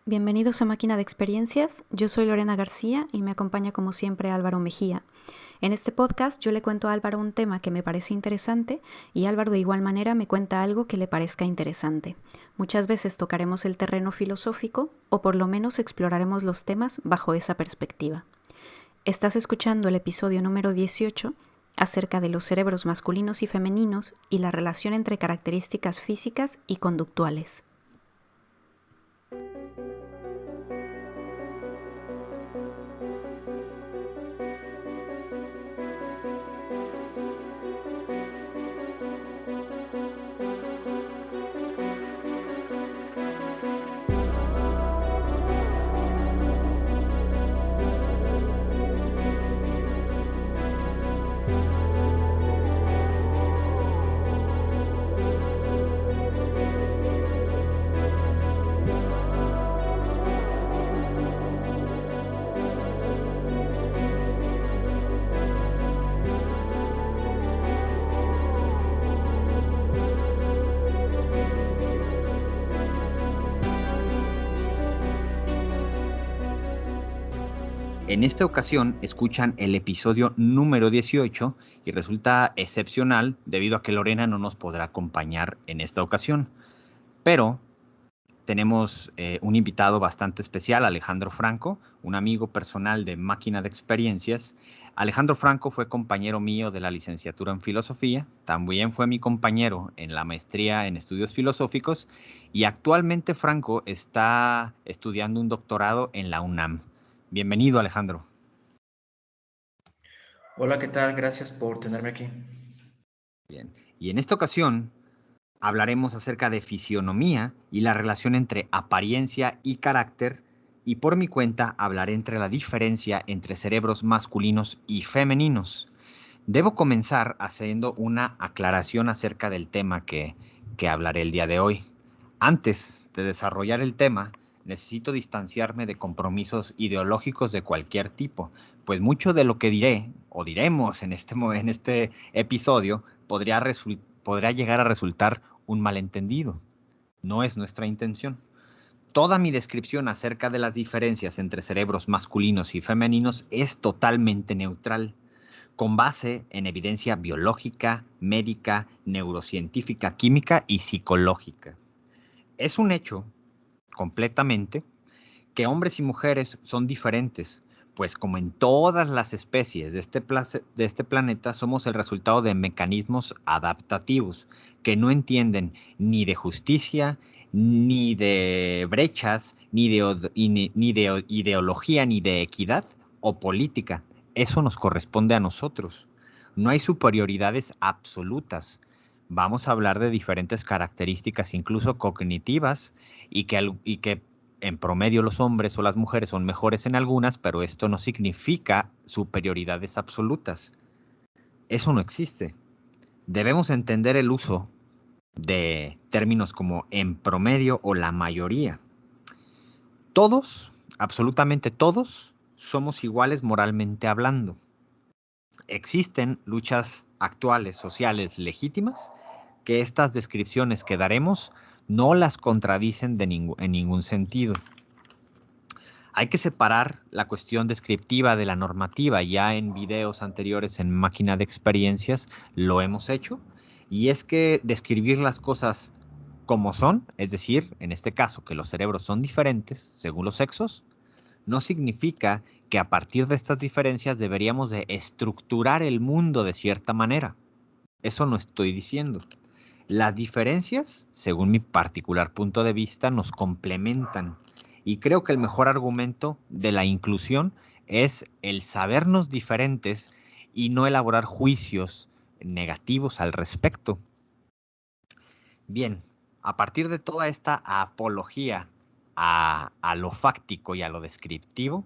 Bienvenidos a Máquina de Experiencias, yo soy Lorena García y me acompaña como siempre Álvaro Mejía. En este podcast yo le cuento a Álvaro un tema que me parece interesante y Álvaro de igual manera me cuenta algo que le parezca interesante. Muchas veces tocaremos el terreno filosófico o por lo menos exploraremos los temas bajo esa perspectiva. Estás escuchando el episodio número 18 acerca de los cerebros masculinos y femeninos y la relación entre características físicas y conductuales. En esta ocasión escuchan el episodio número 18 y resulta excepcional debido a que Lorena no nos podrá acompañar en esta ocasión. Pero tenemos un invitado bastante especial, Alejandro Franco, un amigo personal de Máquina de Experiencias. Alejandro Franco fue compañero mío de la licenciatura en Filosofía, también fue mi compañero en la maestría en Estudios Filosóficos y actualmente Franco está estudiando un doctorado en la UNAM. Bienvenido, Alejandro. Hola, ¿qué tal? Gracias por tenerme aquí. Bien, y en esta ocasión hablaremos acerca de fisionomía y la relación entre apariencia y carácter, y por mi cuenta hablaré entre la diferencia entre cerebros masculinos y femeninos. Debo comenzar haciendo una aclaración acerca del tema que hablaré el día de hoy. Antes de desarrollar el tema, necesito distanciarme de compromisos ideológicos de cualquier tipo, pues mucho de lo que diré o diremos en este episodio podría llegar a resultar un malentendido. No es nuestra intención. Toda mi descripción acerca de las diferencias entre cerebros masculinos y femeninos es totalmente neutral, con base en evidencia biológica, médica, neurocientífica, química y psicológica. Es un hecho, completamente, que hombres y mujeres son diferentes, pues como en todas las especies de este planeta somos el resultado de mecanismos adaptativos que no entienden ni de justicia, ni de brechas, ni de ideología, ni de equidad o política. Eso nos corresponde a nosotros. No hay superioridades absolutas. Vamos a hablar de diferentes características, incluso cognitivas, y que en promedio los hombres o las mujeres son mejores en algunas, pero esto no significa superioridades absolutas. Eso no existe. Debemos entender el uso de términos como en promedio o la mayoría. Todos, absolutamente todos, somos iguales moralmente hablando. Existen luchas actuales, sociales, legítimas, que estas descripciones que daremos no las contradicen en ningún sentido. Hay que separar la cuestión descriptiva de la normativa. Ya en videos anteriores en Máquina de Experiencias lo hemos hecho. Y es que describir las cosas como son, es decir, en este caso que los cerebros son diferentes según los sexos, no significa que a partir de estas diferencias deberíamos de estructurar el mundo de cierta manera. Eso no estoy diciendo. Las diferencias, según mi particular punto de vista, nos complementan. Y creo que el mejor argumento de la inclusión es el sabernos diferentes y no elaborar juicios negativos al respecto. Bien, a partir de toda esta apología a lo fáctico y a lo descriptivo,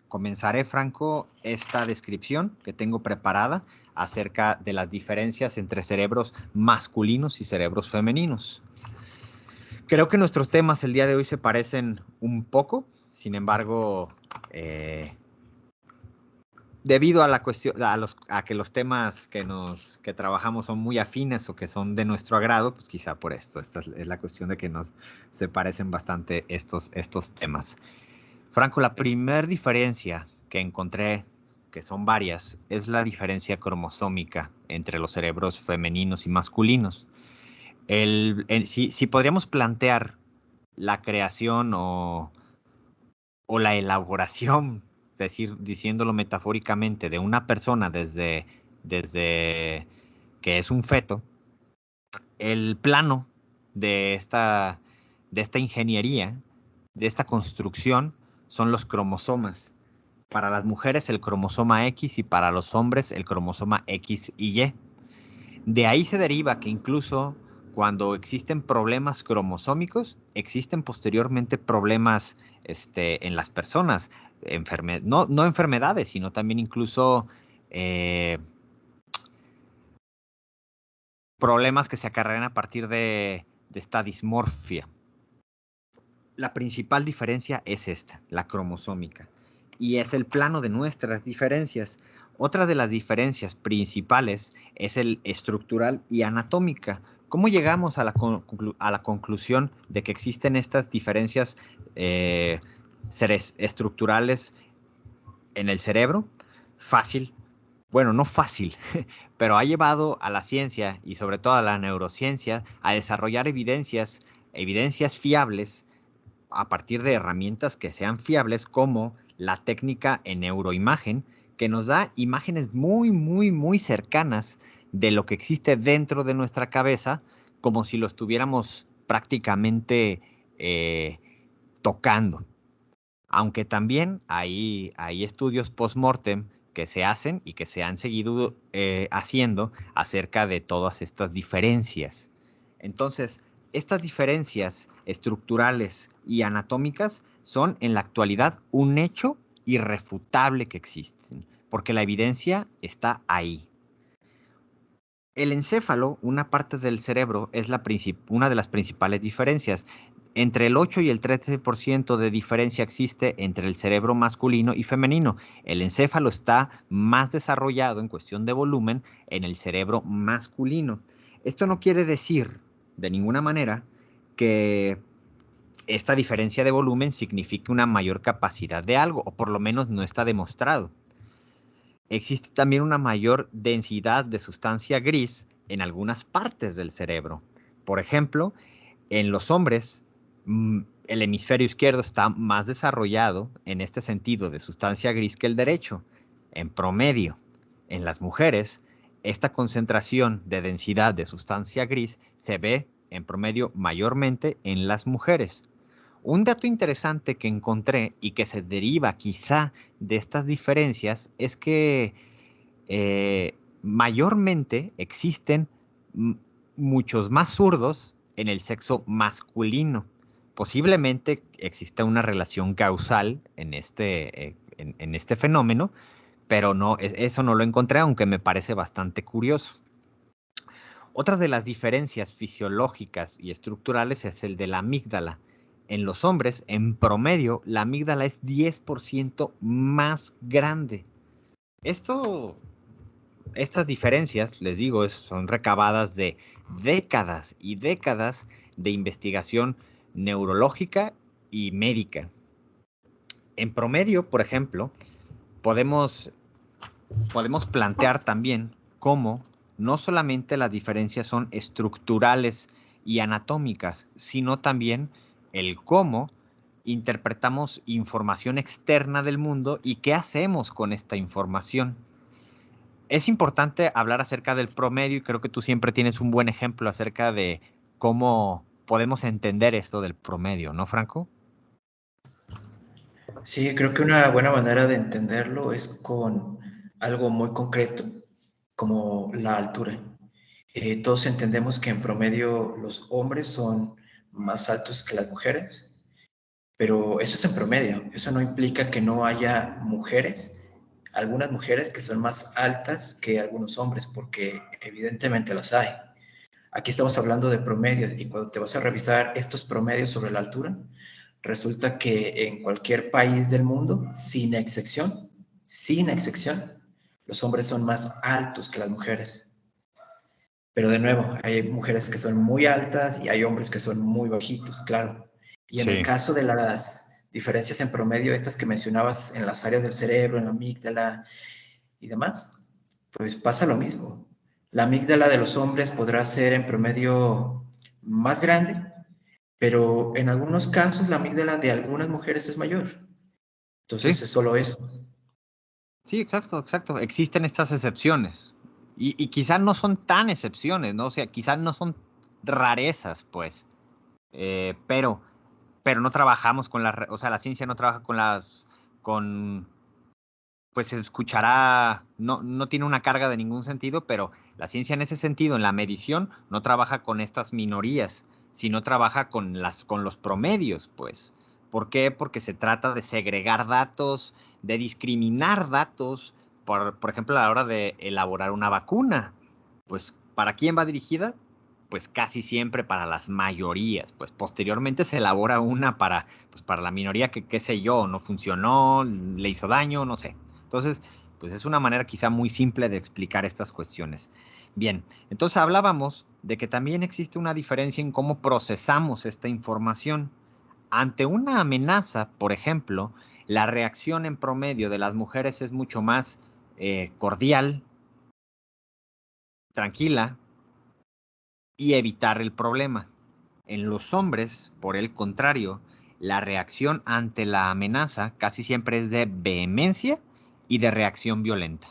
comenzaré, Franco, esta descripción que tengo preparada acerca de las diferencias entre cerebros masculinos y cerebros femeninos. Creo que nuestros temas el día de hoy se parecen un poco, sin embargo, debido a la cuestión, a que los temas que trabajamos son muy afines o que son de nuestro agrado, pues quizá por esto. Esta es la cuestión de que nos se parecen bastante estos temas. Franco, la primera diferencia que encontré, que son varias, es la diferencia cromosómica entre los cerebros femeninos y masculinos. Si podríamos plantear la creación o la elaboración, diciéndolo metafóricamente, de una persona desde que es un feto, el plano de esta ingeniería, de esta construcción, son los cromosomas. Para las mujeres el cromosoma X y para los hombres el cromosoma X y Y. De ahí se deriva que incluso cuando existen problemas cromosómicos, existen posteriormente problemas en las personas, no enfermedades, sino también incluso eh, problemas que se acarrean a partir de esta dismorfia. La principal diferencia es esta, la cromosómica, y es el plano de nuestras diferencias. Otra de las diferencias principales es el estructural y anatómica. ¿Cómo llegamos a la conclusión de que existen estas diferencias estructurales en el cerebro? Fácil. Bueno, no fácil, pero ha llevado a la ciencia y sobre todo a la neurociencia a desarrollar evidencias fiables a partir de herramientas que sean fiables, como la técnica en neuroimagen, que nos da imágenes muy, muy, muy cercanas de lo que existe dentro de nuestra cabeza, como si lo estuviéramos prácticamente tocando. Aunque también hay estudios post-mortem que se hacen y que se han seguido haciendo acerca de todas estas diferencias. Entonces, estas diferencias estructurales y anatómicas son en la actualidad un hecho irrefutable que existen, porque la evidencia está ahí. El encéfalo, una parte del cerebro, es una de las principales diferencias. Entre el 8 y el 13% de diferencia existe entre el cerebro masculino y femenino. El encéfalo está más desarrollado en cuestión de volumen en el cerebro masculino. Esto no quiere decir, de ninguna manera, que esta diferencia de volumen signifique una mayor capacidad de algo, o por lo menos no está demostrado. Existe también una mayor densidad de sustancia gris en algunas partes del cerebro. Por ejemplo, en los hombres, el hemisferio izquierdo está más desarrollado en este sentido de sustancia gris que el derecho. En promedio, en las mujeres, esta concentración de densidad de sustancia gris se ve en promedio mayormente en las mujeres. Un dato interesante que encontré y que se deriva quizá de estas diferencias es que mayormente existen muchos más zurdos en el sexo masculino. Posiblemente exista una relación causal en este fenómeno, pero no, eso no lo encontré, aunque me parece bastante curioso. Otra de las diferencias fisiológicas y estructurales es el de la amígdala. En los hombres, en promedio, la amígdala es 10% más grande. Estas diferencias, les digo, son recabadas de décadas y décadas de investigación neurológica y médica. En promedio, por ejemplo, podemos plantear también cómo no solamente las diferencias son estructurales y anatómicas, sino también el cómo interpretamos información externa del mundo y qué hacemos con esta información. Es importante hablar acerca del promedio y creo que tú siempre tienes un buen ejemplo acerca de cómo podemos entender esto del promedio, ¿no, Franco? Sí, creo que una buena manera de entenderlo es con algo muy concreto, como la altura. Todos entendemos que en promedio los hombres son más altos que las mujeres, pero eso es en promedio. Eso no implica que no haya mujeres, algunas mujeres que son más altas que algunos hombres, porque evidentemente las hay. Aquí estamos hablando de promedios y cuando te vas a revisar estos promedios sobre la altura, resulta que en cualquier país del mundo, sin excepción, sin excepción, los hombres son más altos que las mujeres. Pero de nuevo, hay mujeres que son muy altas y hay hombres que son muy bajitos, claro. Y en el Sí, caso de las diferencias en promedio, estas que mencionabas en las áreas del cerebro, en la amígdala y demás, pues pasa lo mismo. La amígdala de los hombres podrá ser en promedio más grande, pero en algunos casos la amígdala de algunas mujeres es mayor. sí, Entonces es solo eso. sí, exacto, exacto. Existen estas excepciones. Y quizás no son tan excepciones, ¿no? O sea, quizás no son rarezas, pues. Eh, pero, pero no trabajamos con las, o sea, la ciencia no trabaja con con, pues se escuchará, no tiene una carga de ningún sentido, pero la ciencia en ese sentido, en la medición, no trabaja con estas minorías, sino trabaja con con los promedios, pues. ¿Por qué? Porque se trata de segregar datos, de discriminar datos, por ejemplo, a la hora de elaborar una vacuna. Pues, ¿para quién va dirigida? Pues casi siempre para las mayorías. Pues posteriormente se elabora una pues para la minoría que, qué sé yo, no funcionó, le hizo daño, no sé. Entonces, pues es una manera quizá muy simple de explicar estas cuestiones. Bien, entonces hablábamos de que también existe una diferencia en cómo procesamos esta información. Ante una amenaza, por ejemplo, la reacción en promedio de las mujeres es mucho más cordial, tranquila y evitar el problema. En los hombres, por el contrario, la reacción ante la amenaza casi siempre es de vehemencia y de reacción violenta.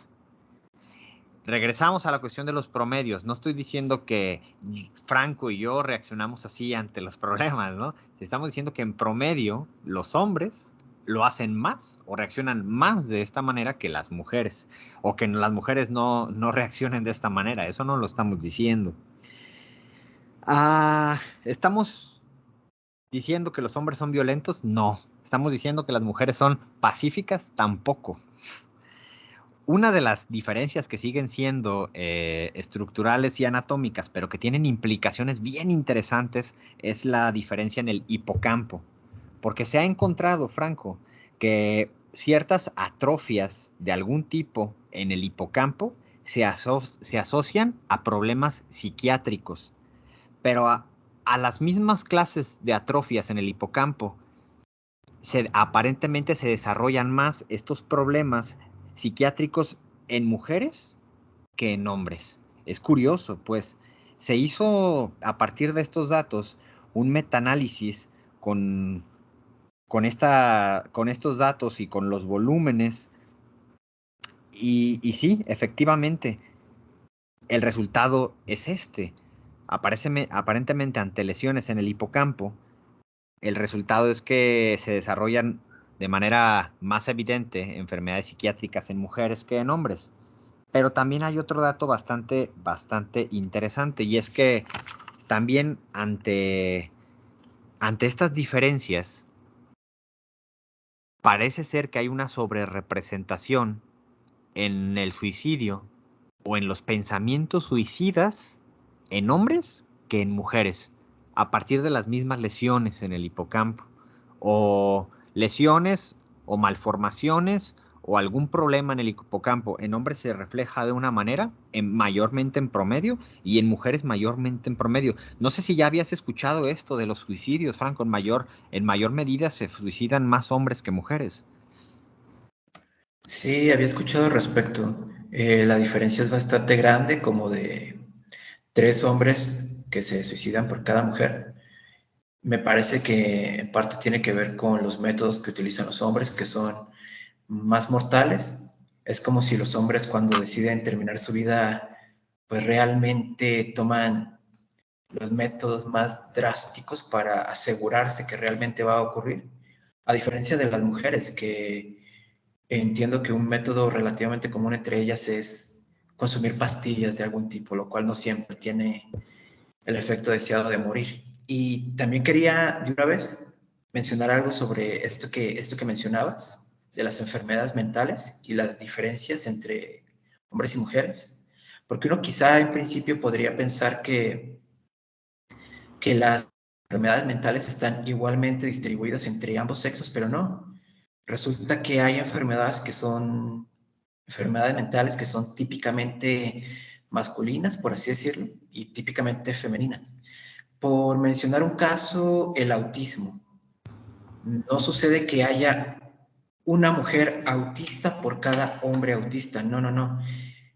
Regresamos a la cuestión de los promedios. No estoy diciendo que Franco y yo reaccionamos así ante los problemas, ¿no? Estamos diciendo que en promedio los hombres lo hacen más o reaccionan más de esta manera que las mujeres, o que las mujeres no reaccionen de esta manera. Eso no lo estamos diciendo. ¿Estamos diciendo que los hombres son violentos? No. ¿Estamos diciendo que las mujeres son pacíficas? Tampoco. Una de las diferencias que siguen siendo estructurales y anatómicas, pero que tienen implicaciones bien interesantes, es la diferencia en el hipocampo. Porque se ha encontrado, Franco, que ciertas atrofias de algún tipo en el hipocampo se asocian a problemas psiquiátricos, pero a las mismas clases de atrofias en el hipocampo aparentemente se desarrollan más estos problemas psiquiátricos en mujeres que en hombres. Es curioso, pues se hizo a partir de estos datos un metaanálisis con, con estos datos y con los volúmenes y sí, efectivamente, el resultado es este. Aparentemente ante lesiones en el hipocampo, el resultado es que se desarrollan de manera más evidente enfermedades psiquiátricas en mujeres que en hombres. Pero también hay otro dato bastante interesante y es que también ante estas diferencias parece ser que hay una sobrerepresentación en el suicidio o en los pensamientos suicidas en hombres que en mujeres, a partir de las mismas lesiones en el hipocampo, o lesiones o malformaciones o algún problema en el hipocampo. En hombres se refleja de una manera, mayormente en promedio, y en mujeres mayormente en promedio. No sé si ya habías escuchado esto de los suicidios, Franco, en mayor medida se suicidan más hombres que mujeres. Sí, había escuchado al respecto. La diferencia es bastante grande, como de 3 hombres que se suicidan por cada mujer. Me parece que en parte tiene que ver con los métodos que utilizan los hombres, que son más mortales. Es como si los hombres cuando deciden terminar su vida, pues realmente toman los métodos más drásticos para asegurarse que realmente va a ocurrir. A diferencia de las mujeres, que entiendo que un método relativamente común entre ellas es consumir pastillas de algún tipo, lo cual no siempre tiene el efecto deseado de morir. Y también quería de una vez mencionar algo sobre esto que mencionabas, de las enfermedades mentales y las diferencias entre hombres y mujeres, porque uno quizá en principio podría pensar que las enfermedades mentales están igualmente distribuidas entre ambos sexos, pero no. Resulta que hay enfermedades mentales que son típicamente masculinas, por así decirlo, y típicamente femeninas. Por mencionar un caso, el autismo. No sucede que haya una mujer autista por cada hombre autista. No, no, no.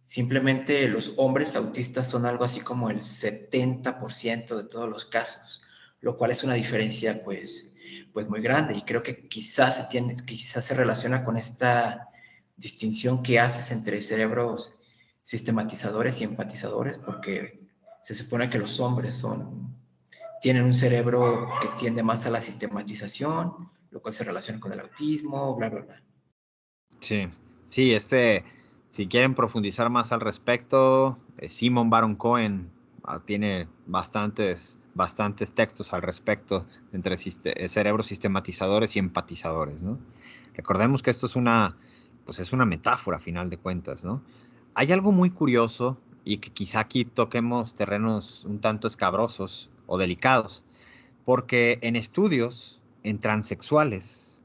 Simplemente los hombres autistas son algo así como el 70% de todos los casos, lo cual es una diferencia pues muy grande, y creo que quizás se relaciona con esta distinción que haces entre cerebros sistematizadores y empatizadores, porque se supone que los hombres tienen un cerebro que tiende más a la sistematización, lo cual se relaciona con el autismo, bla, bla, bla. Sí, sí, si quieren profundizar más al respecto, Simon Baron Cohen tiene bastantes textos al respecto entre cerebros sistematizadores y empatizadores, ¿no? Recordemos que esto pues es una metáfora a final de cuentas, ¿no? Hay algo muy curioso y que quizá aquí toquemos terrenos un tanto escabrosos o delicados, porque en estudios en transexuales,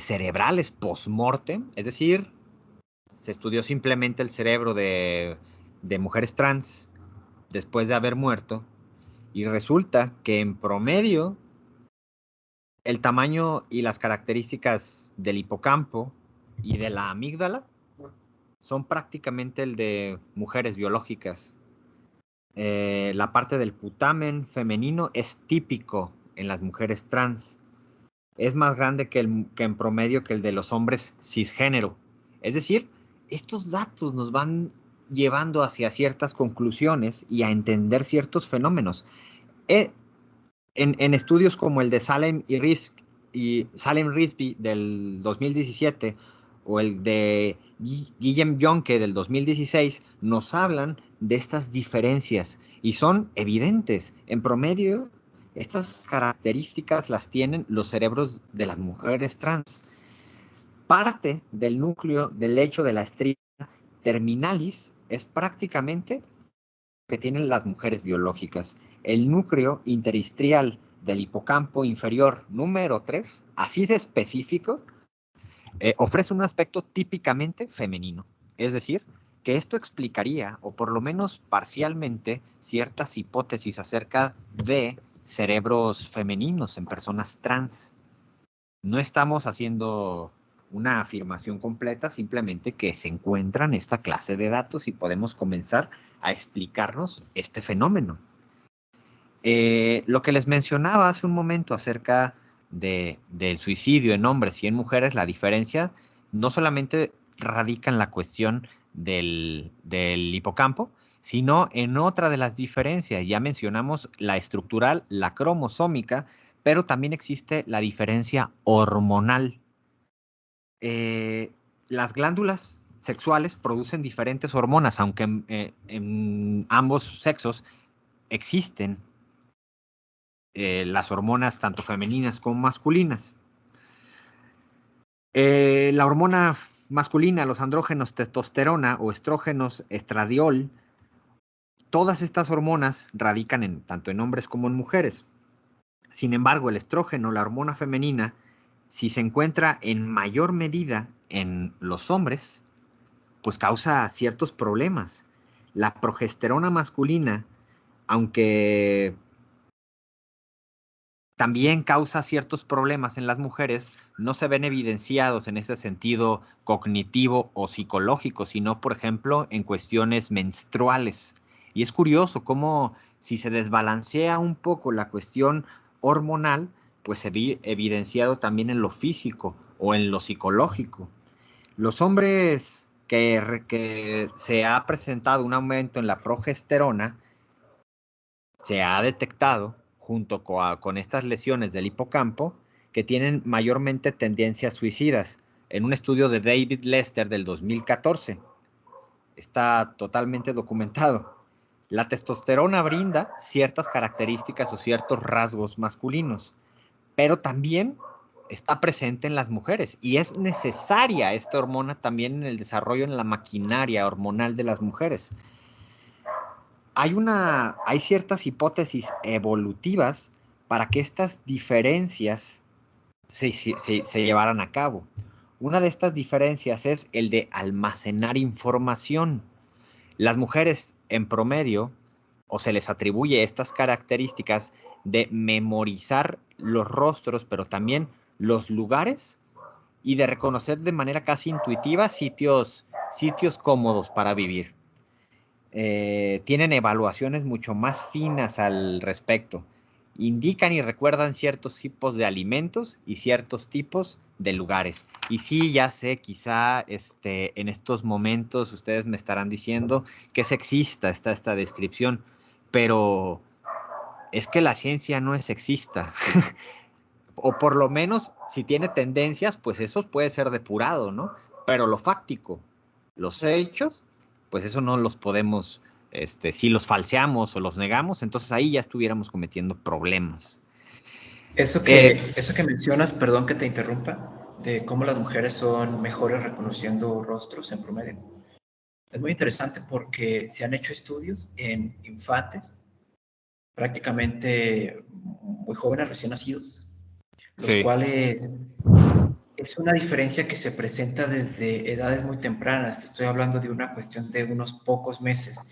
cerebrales post-mortem, es decir, se estudió simplemente el cerebro de mujeres trans después de haber muerto y resulta que en promedio el tamaño y las características del hipocampo y de la amígdala son prácticamente el de mujeres biológicas. La parte del putamen femenino es típico en las mujeres trans. Es más grande que en promedio que el de los hombres cisgénero. Es decir, estos datos nos van llevando hacia ciertas conclusiones y a entender ciertos fenómenos. Eh, en estudios como el de Salem Risby del 2017 o el de Guillem Jonke del 2016, nos hablan de estas diferencias y son evidentes. En promedio, estas características las tienen los cerebros de las mujeres trans. Parte del núcleo del lecho de la estrella terminalis es prácticamente que tienen las mujeres biológicas. El núcleo interstrial del hipocampo inferior número 3, así de específico, ofrece un aspecto típicamente femenino. Es decir, que esto explicaría, o por lo menos parcialmente, ciertas hipótesis acerca de cerebros femeninos en personas trans. No estamos haciendo una afirmación completa, simplemente que se encuentran esta clase de datos y podemos comenzar a explicarnos este fenómeno. Lo que les mencionaba hace un momento acerca del suicidio en hombres y en mujeres, la diferencia no solamente radica en la cuestión del hipocampo, sino en otra de las diferencias. Ya mencionamos la estructural, la cromosómica, pero también existe la diferencia hormonal. Eh, las glándulas sexuales producen diferentes hormonas, aunque en ambos sexos existen las hormonas tanto femeninas como masculinas. La hormona masculina, los andrógenos testosterona o estrógenos estradiol, todas estas hormonas radican tanto en hombres como en mujeres. Sin embargo, el estrógeno, la hormona femenina, si se encuentra en mayor medida en los hombres, pues causa ciertos problemas. La progesterona masculina, aunque también causa ciertos problemas en las mujeres, no se ven evidenciados en ese sentido cognitivo o psicológico, sino, por ejemplo, en cuestiones menstruales. Y es curioso cómo si se desbalancea un poco la cuestión hormonal, pues se ve evidenciado también en lo físico o en lo psicológico. Los hombres que se ha presentado un aumento en la progesterona, se ha detectado, junto con estas lesiones del hipocampo, que tienen mayormente tendencias suicidas, en un estudio de David Lester del 2014. Está totalmente documentado. La testosterona brinda ciertas características o ciertos rasgos masculinos, pero también está presente en las mujeres y es necesaria esta hormona también en el desarrollo en la maquinaria hormonal de las mujeres. Hay ciertas hipótesis evolutivas para que estas diferencias se llevaran a cabo. Una de estas diferencias es el de almacenar información. Las mujeres en promedio, o se les atribuye estas características de memorizar los rostros, pero también los lugares y de reconocer de manera casi intuitiva sitios cómodos para vivir. Tienen evaluaciones mucho más finas al respecto. Indican y recuerdan ciertos tipos de alimentos y ciertos tipos de lugares. Y sí, ya sé, quizá en estos momentos ustedes me estarán diciendo que sexista está esta descripción, pero es que la ciencia no es sexista. O por lo menos, si tiene tendencias, pues eso puede ser depurado, ¿no? Pero lo fáctico, los hechos, pues eso no los podemos, si los falseamos o los negamos, entonces ahí ya estuviéramos cometiendo problemas. Eh, Eso que mencionas, perdón que te interrumpa, de cómo las mujeres son mejores reconociendo rostros en promedio, es muy interesante porque se han hecho estudios en infantes, prácticamente muy jóvenes, recién nacidos, los sí, cuales es una diferencia que se presenta desde edades muy tempranas. Te estoy hablando de una cuestión de unos pocos meses.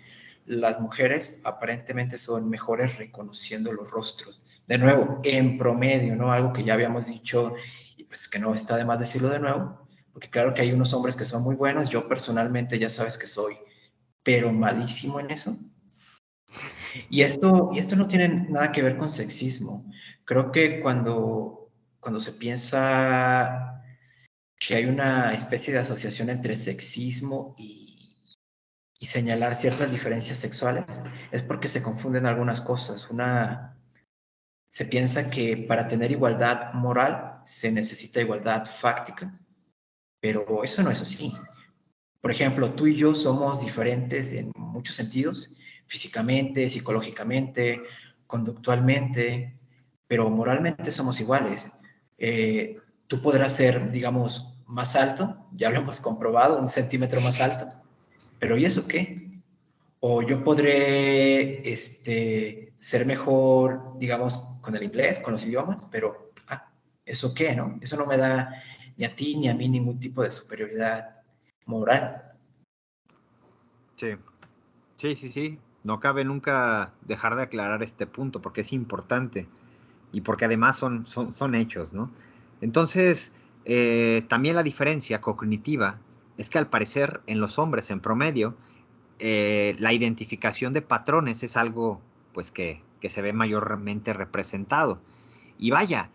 Las mujeres aparentemente son mejores reconociendo los rostros. De nuevo, en promedio, ¿no? Algo que ya habíamos dicho y pues que no está de más decirlo de nuevo, porque claro que hay unos hombres que son muy buenos. Yo personalmente ya sabes que soy, pero malísimo en eso. Y esto no tiene nada que ver con sexismo. Creo que cuando se piensa que hay una especie de asociación entre sexismo y señalar ciertas diferencias sexuales, es porque se confunden algunas cosas. Se piensa que para tener igualdad moral se necesita igualdad fáctica, pero eso no es así. Por ejemplo, tú y yo somos diferentes en muchos sentidos, físicamente, psicológicamente, conductualmente, pero moralmente somos iguales. Tú podrás ser, digamos, más alto, ya lo hemos comprobado, 1 centímetro más alto, pero ¿y eso qué? O yo podré ser mejor, digamos, con el inglés, con los idiomas, pero ¿eso qué, no? Eso no me da ni a ti ni a mí ningún tipo de superioridad moral. sí, sí. No cabe nunca dejar de aclarar este punto porque es importante y porque además son hechos, ¿no? Entonces, también la diferencia cognitiva es que al parecer en los hombres en promedio, la identificación de patrones es algo pues que se ve mayormente representado. Y vaya,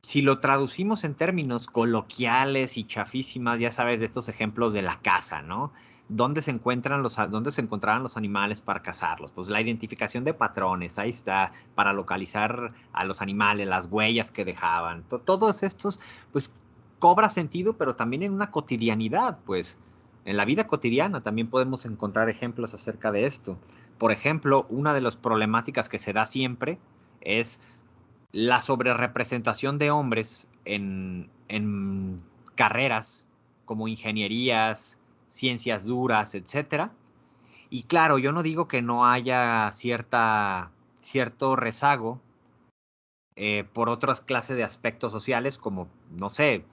si lo traducimos en términos coloquiales y chafísimas, ya sabes, de estos ejemplos de la caza, ¿no? ¿Dónde se encontraban los animales para cazarlos? Pues la identificación de patrones, ahí está, para localizar a los animales, las huellas que dejaban. Todos estos, pues, cobra sentido, pero también en una cotidianidad, pues. En la vida cotidiana también podemos encontrar ejemplos acerca de esto. Por ejemplo, una de las problemáticas que se da siempre es la sobrerepresentación de hombres en carreras como ingenierías, ciencias duras, etcétera. Y claro, yo no digo que no haya cierto rezago por otras clases de aspectos sociales, como, no sé,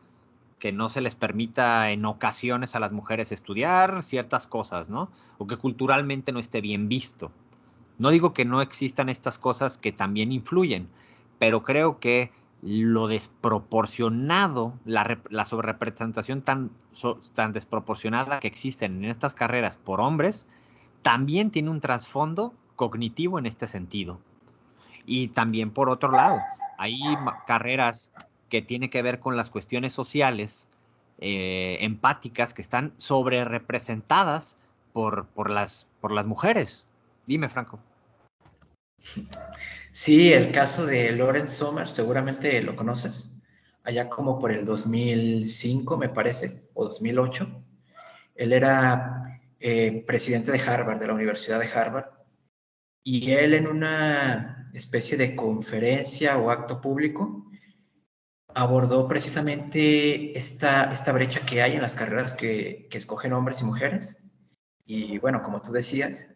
que no se les permita en ocasiones a las mujeres estudiar ciertas cosas, ¿no? O que culturalmente no esté bien visto. No digo que no existan estas cosas que también influyen, pero creo que lo desproporcionado, la sobrerepresentación tan desproporcionada que existen en estas carreras por hombres, también tiene un trasfondo cognitivo en este sentido. Y también por otro lado, hay carreras que tienen que ver con las cuestiones sociales, empáticas, que están sobrerepresentadas por las mujeres. Dime, Franco. Sí, el caso de Lawrence Sommer, seguramente lo conoces, allá como por el 2005, me parece, o 2008. Él era presidente de Harvard, de la Universidad de Harvard, y él en una especie de conferencia o acto público abordó precisamente esta brecha que hay en las carreras que escogen hombres y mujeres. Y bueno, como tú decías,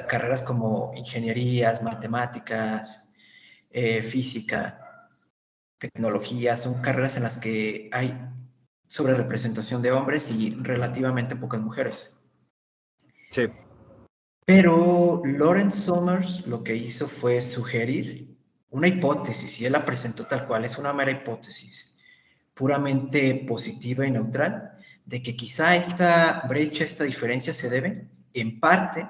carreras como ingenierías, matemáticas, física, tecnología, son carreras en las que hay sobrerepresentación de hombres y relativamente pocas mujeres. Sí. Pero Lawrence Summers lo que hizo fue sugerir una hipótesis, y él la presentó tal cual, es una mera hipótesis, puramente positiva y neutral, de que quizá esta brecha, esta diferencia se debe, en parte,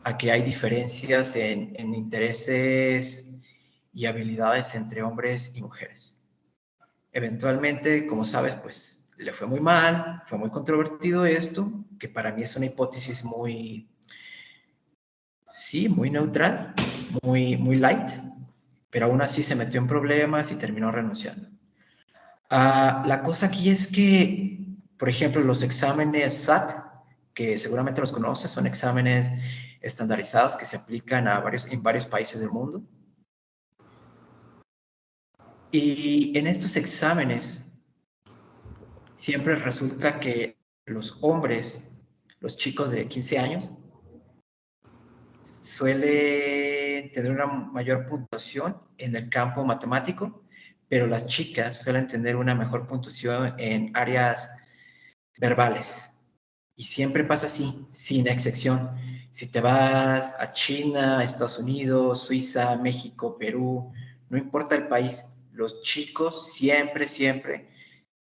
a que hay diferencias en intereses y habilidades entre hombres y mujeres. Eventualmente, como sabes, pues le fue muy mal, fue muy controvertido esto, que para mí es una hipótesis muy, sí, muy neutral, muy light, pero aún así se metió en problemas y terminó renunciando. La cosa aquí es que, por ejemplo, los exámenes SAT, que seguramente los conoces, son exámenes estandarizados que se aplican en varios países del mundo. Y en estos exámenes siempre resulta que los hombres, los chicos de 15 años, suelen tener una mayor puntuación en el campo matemático, pero las chicas suelen tener una mejor puntuación en áreas verbales. Y siempre pasa así, sin excepción. Si te vas a China, Estados Unidos, Suiza, México, Perú, no importa el país, los chicos siempre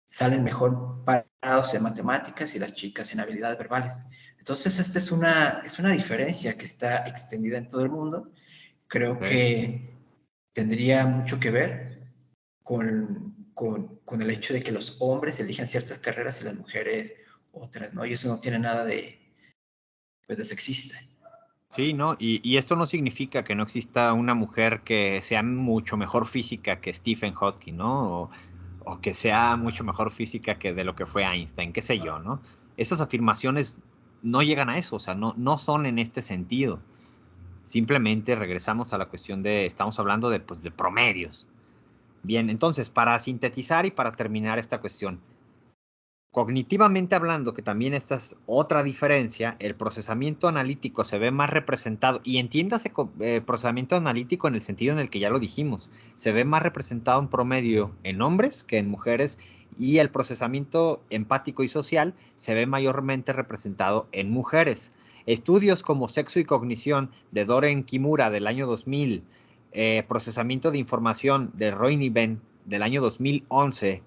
salen mejor parados en matemáticas y las chicas en habilidades verbales. Entonces, esta es una diferencia que está extendida en todo el mundo. Creo Okay. que tendría mucho que ver con el hecho de que los hombres elijan ciertas carreras y las mujeres otras, ¿no? Y eso no tiene nada pues, de sexista. Sí, ¿no? Y esto no significa que no exista una mujer que sea mucho mejor física que Stephen Hawking, ¿no? O que sea mucho mejor física que de lo que fue Einstein, qué sé yo, ¿no? Esas afirmaciones no llegan a eso, o sea, no son en este sentido. Simplemente regresamos a la cuestión de, estamos hablando de, pues, de promedios. Bien, entonces, para sintetizar y para terminar esta cuestión, cognitivamente hablando, que también esta es otra diferencia, el procesamiento analítico se ve más representado, y entiéndase procesamiento analítico en el sentido en el que ya lo dijimos, se ve más representado en promedio en hombres que en mujeres, y el procesamiento empático y social se ve mayormente representado en mujeres. Estudios como Sexo y Cognición de Doren Kimura del año 2000, Procesamiento de Información de Roy Niven del año 2011,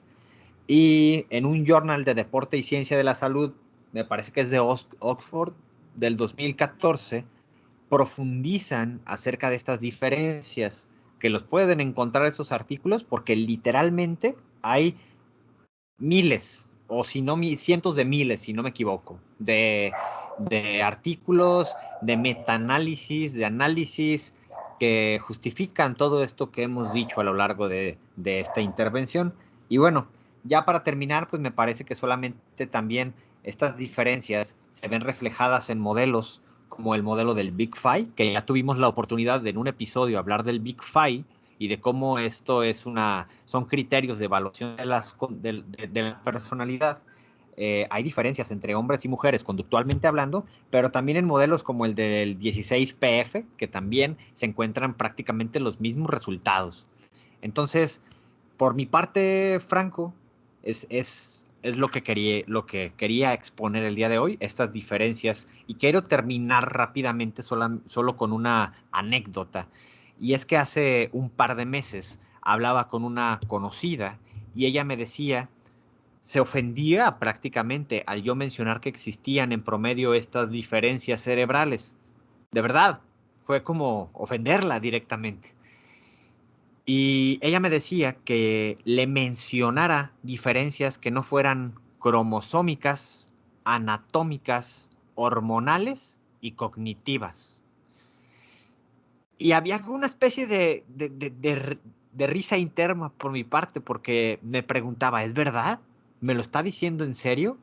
y en un journal de deporte y ciencia de la salud, me parece que es de Oxford, del 2014, profundizan acerca de estas diferencias, que los pueden encontrar esos artículos porque literalmente hay miles, o si no, cientos de miles, si no me equivoco, de artículos, de metaanálisis, de análisis que justifican todo esto que hemos dicho a lo largo de esta intervención. Y bueno, ya para terminar, pues me parece que solamente también estas diferencias se ven reflejadas en modelos como el modelo del Big Five, que ya tuvimos la oportunidad de en un episodio hablar del Big Five y de cómo esto es son criterios de evaluación de la personalidad. Hay diferencias entre hombres y mujeres conductualmente hablando, pero también en modelos como el del 16PF, que también se encuentran prácticamente los mismos resultados. Entonces, por mi parte, Franco, es lo que quería exponer el día de hoy, estas diferencias. Y quiero terminar rápidamente solo con una anécdota. Y es que hace un par de meses hablaba con una conocida y ella me decía, se ofendía prácticamente al yo mencionar que existían en promedio estas diferencias cerebrales. De verdad, fue como ofenderla directamente. Y ella me decía que le mencionara diferencias que no fueran cromosómicas, anatómicas, hormonales y cognitivas. Y había una especie de risa interna por mi parte, porque me preguntaba, ¿es verdad? ¿Me lo está diciendo en serio?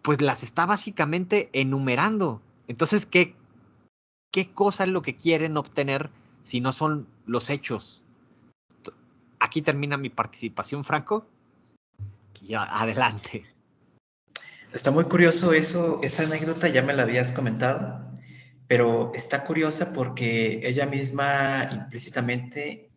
Pues las está básicamente enumerando. Entonces, ¿qué cosa es lo que quieren obtener si no son los hechos? Aquí termina mi participación, Franco. Y adelante. Está muy curioso eso, esa anécdota ya me la habías comentado, pero está curiosa porque ella misma implícitamente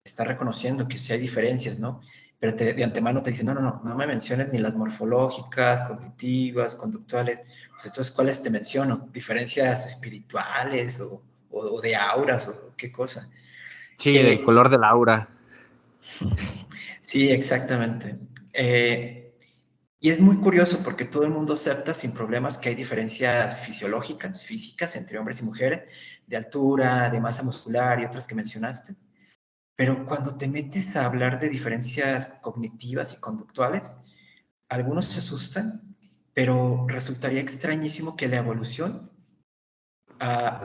está reconociendo que sí hay diferencias, ¿no? Pero de antemano te dicen, no me menciones ni las morfológicas, cognitivas, conductuales. Pues entonces, ¿cuáles te menciono? ¿Diferencias espirituales o de auras o qué cosa? Sí, del color del aura. Sí, exactamente. Y es muy curioso porque todo el mundo acepta sin problemas que hay diferencias fisiológicas, físicas, entre hombres y mujeres, de altura, de masa muscular y otras que mencionaste. Pero cuando te metes a hablar de diferencias cognitivas y conductuales, algunos se asustan, pero resultaría extrañísimo que la evolución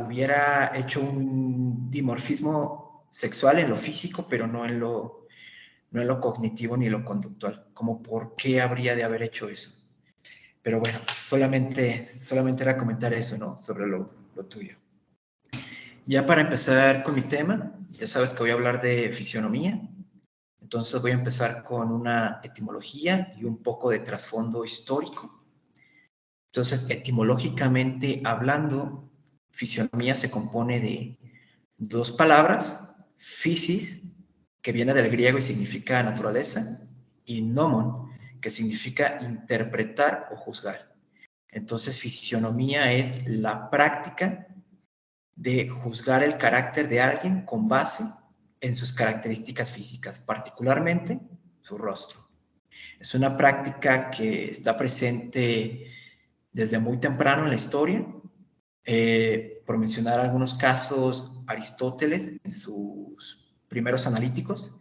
hubiera hecho un dimorfismo sexual en lo físico, pero no en lo cognitivo ni lo conductual. Como por qué habría de haber hecho eso. Pero bueno, solamente era comentar eso, ¿no? Sobre lo tuyo. Ya para empezar con mi tema, ya sabes que voy a hablar de fisionomía. Entonces voy a empezar con una etimología y un poco de trasfondo histórico. Entonces, etimológicamente hablando, fisionomía se compone de dos palabras, physis, que viene del griego y significa naturaleza, y nomon, que significa interpretar o juzgar. Entonces, fisionomía es la práctica de juzgar el carácter de alguien con base en sus características físicas, particularmente su rostro. Es una práctica que está presente desde muy temprano en la historia. Por mencionar algunos casos, Aristóteles, en sus primeros analíticos,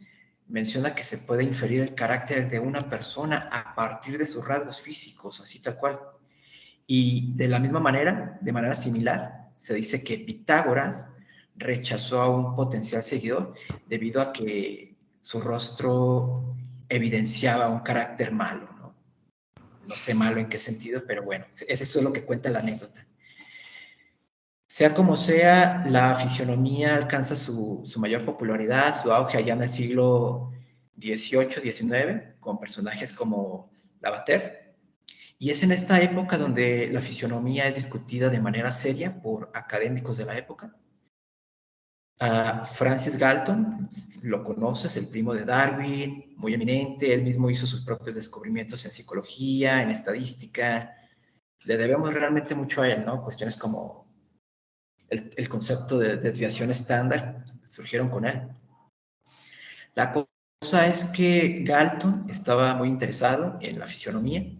menciona que se puede inferir el carácter de una persona a partir de sus rasgos físicos, así tal cual. Y de la misma manera, de manera similar, se dice que Pitágoras rechazó a un potencial seguidor debido a que su rostro evidenciaba un carácter malo, ¿no? No sé malo en qué sentido, pero bueno, es eso lo que cuenta la anécdota. Sea como sea, la fisionomía alcanza su mayor popularidad, su auge allá en el siglo XVIII, XIX, con personajes como Lavater. Y es en esta época donde la fisionomía es discutida de manera seria por académicos de la época. Francis Galton, lo conoces, el primo de Darwin, muy eminente, él mismo hizo sus propios descubrimientos en psicología, en estadística. Le debemos realmente mucho a él, ¿no? Cuestiones como el concepto de desviación estándar surgieron con él. La cosa es que Galton estaba muy interesado en la fisionomía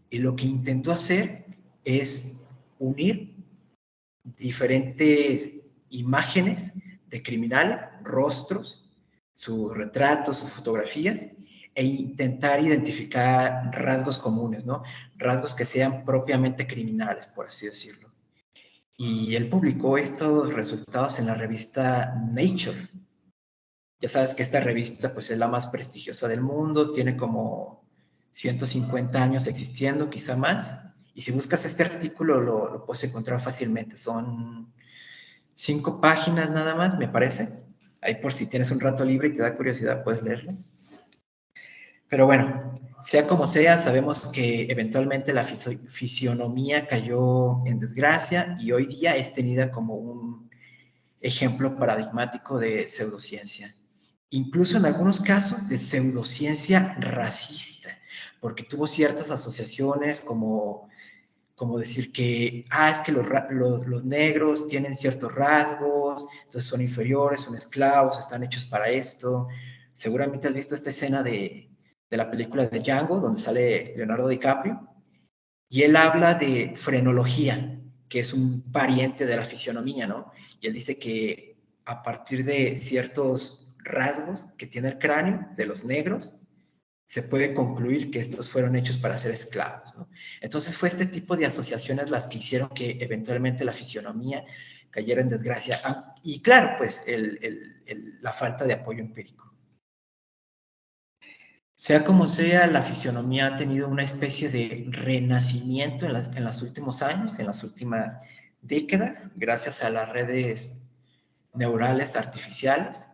y lo que intentó hacer es unir diferentes imágenes de criminales, rostros, sus retratos, sus fotografías, e intentar identificar rasgos comunes, ¿no? Rasgos que sean propiamente criminales, por así decirlo. Y él publicó estos resultados en la revista Nature. Ya sabes que esta revista pues es la más prestigiosa del mundo, tiene como 150 años existiendo, quizá más. Y si buscas este artículo lo puedes encontrar fácilmente. Son 5 páginas nada más, me parece. Ahí por si tienes un rato libre y te da curiosidad, puedes leerlo. Pero bueno, sea como sea, sabemos que eventualmente la fisionomía cayó en desgracia y hoy día es tenida como un ejemplo paradigmático de pseudociencia. Incluso en algunos casos de pseudociencia racista, porque tuvo ciertas asociaciones como decir que, es que los negros tienen ciertos rasgos, entonces son inferiores, son esclavos, están hechos para esto. Seguramente has visto esta escena de la película de Django, donde sale Leonardo DiCaprio, y él habla de frenología, que es un pariente de la fisionomía, ¿no? Y él dice que a partir de ciertos rasgos que tiene el cráneo de los negros, se puede concluir que estos fueron hechos para ser esclavos, ¿no? Entonces fue este tipo de asociaciones las que hicieron que eventualmente la fisionomía cayera en desgracia. Y claro, pues la falta de apoyo empírico. Sea como sea, la fisionomía ha tenido una especie de renacimiento en los últimos años, en las últimas décadas, gracias a las redes neurales artificiales.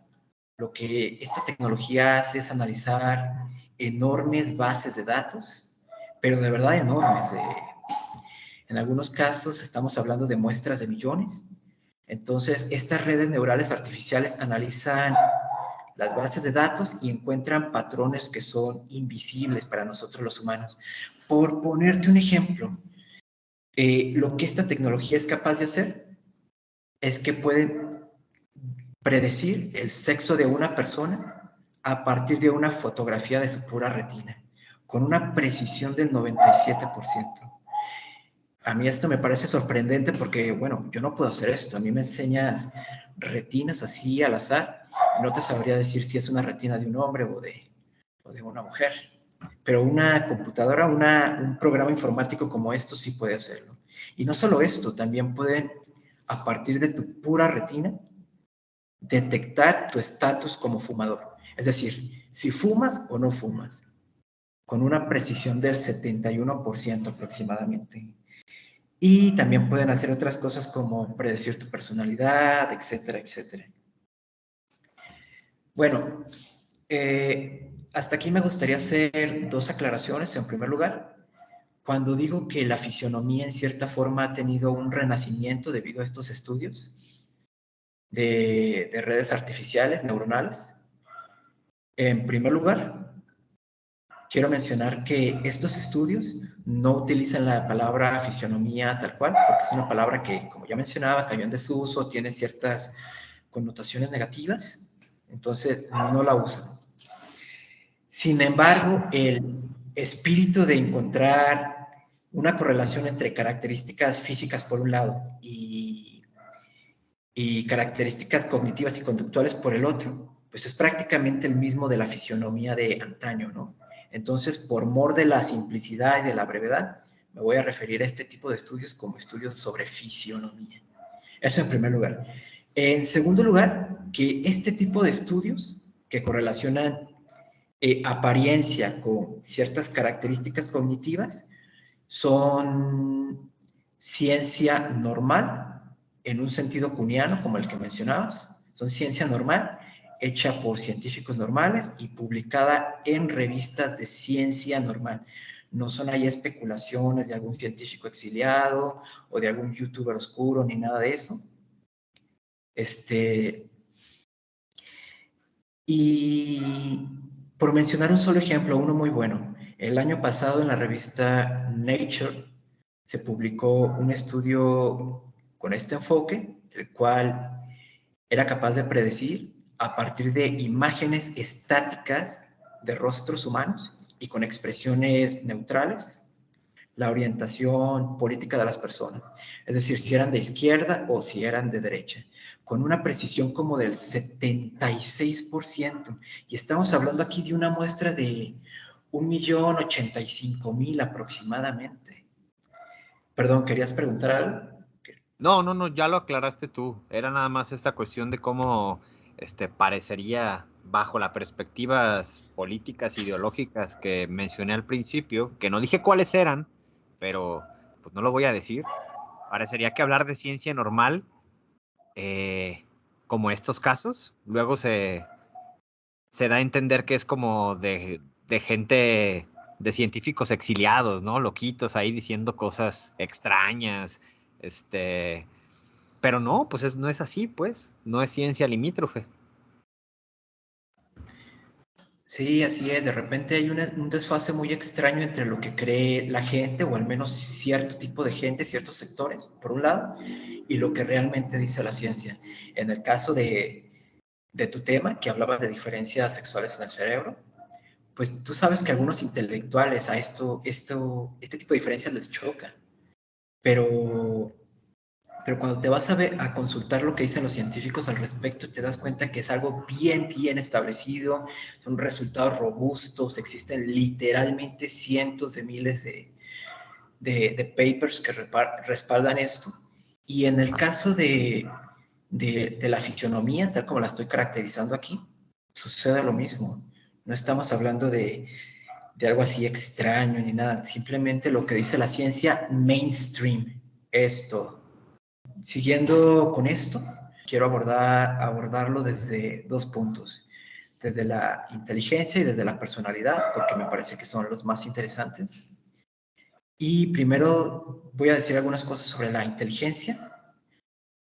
Lo que esta tecnología hace es analizar enormes bases de datos, pero de verdad enormes. En algunos casos estamos hablando de muestras de millones. Entonces, estas redes neurales artificiales analizan las bases de datos y encuentran patrones que son invisibles para nosotros los humanos. Por ponerte un ejemplo, lo que esta tecnología es capaz de hacer es que puede predecir el sexo de una persona a partir de una fotografía de su pura retina, con una precisión del 97%. A mí esto me parece sorprendente porque, bueno, yo no puedo hacer esto. A mí me enseñas retinas así al azar. No te sabría decir si es una retina de un hombre o de una mujer. Pero una computadora, un programa informático como esto sí puede hacerlo. Y no solo esto, también pueden, a partir de tu pura retina, detectar tu estatus como fumador. Es decir, si fumas o no fumas, con una precisión del 71% aproximadamente. Y también pueden hacer otras cosas como predecir tu personalidad, etcétera, etcétera. Bueno, hasta aquí me gustaría hacer dos aclaraciones. En primer lugar, cuando digo que la fisionomía en cierta forma ha tenido un renacimiento debido a estos estudios de redes artificiales neuronales, en primer lugar, quiero mencionar que estos estudios no utilizan la palabra fisionomía tal cual, porque es una palabra que, como ya mencionaba, cayó en desuso, tiene ciertas connotaciones negativas, entonces no la usan. Sin embargo, el espíritu de encontrar una correlación entre características físicas por un lado y características cognitivas y conductuales por el otro, pues es prácticamente el mismo de la fisionomía de antaño, ¿no? Entonces, por mor de la simplicidad y de la brevedad, me voy a referir a este tipo de estudios como estudios sobre fisionomía. Eso en primer lugar. En segundo lugar, que este tipo de estudios que correlacionan apariencia con ciertas características cognitivas son ciencia normal en un sentido kuhniano, como el que mencionabas. Son ciencia normal hecha por científicos normales y publicada en revistas de ciencia normal. No son ahí especulaciones de algún científico exiliado o de algún youtuber oscuro ni nada de eso. Y por mencionar un solo ejemplo, uno muy bueno, el año pasado en la revista Nature se publicó un estudio con este enfoque, el cual era capaz de predecir a partir de imágenes estáticas de rostros humanos y con expresiones neutrales la orientación política de las personas, es decir, si eran de izquierda o si eran de derecha, con una precisión como del 76%. Y estamos hablando aquí de una muestra de 1.085.000 aproximadamente. Perdón, ¿querías preguntar algo? No, no, no, ya lo aclaraste tú. Era nada más esta cuestión de cómo parecería bajo las perspectivas políticas, ideológicas que mencioné al principio, que no dije cuáles eran, pero pues no lo voy a decir. Parecería que hablar de ciencia normal, como estos casos, luego se da a entender que es como de gente, de científicos exiliados, ¿no? Loquitos ahí diciendo cosas extrañas, pero no, pues no es así, pues, no es ciencia limítrofe. Sí, así es. De repente hay un desfase muy extraño entre lo que cree la gente, o al menos cierto tipo de gente, ciertos sectores, por un lado, y lo que realmente dice la ciencia. En el caso de tu tema, que hablabas de diferencias sexuales en el cerebro, pues tú sabes que algunos intelectuales a este tipo de diferencias les choca, pero pero cuando te vas a consultar lo que dicen los científicos al respecto, te das cuenta que es algo bien, bien establecido, son resultados robustos, existen literalmente cientos de miles de papers que respaldan esto. Y en el caso de la fisionomía, tal como la estoy caracterizando aquí, sucede lo mismo. No estamos hablando de algo así extraño ni nada, simplemente lo que dice la ciencia mainstream es todo. Siguiendo con esto, quiero abordarlo desde dos puntos, desde la inteligencia y desde la personalidad, porque me parece que son los más interesantes. Y primero voy a decir algunas cosas sobre la inteligencia.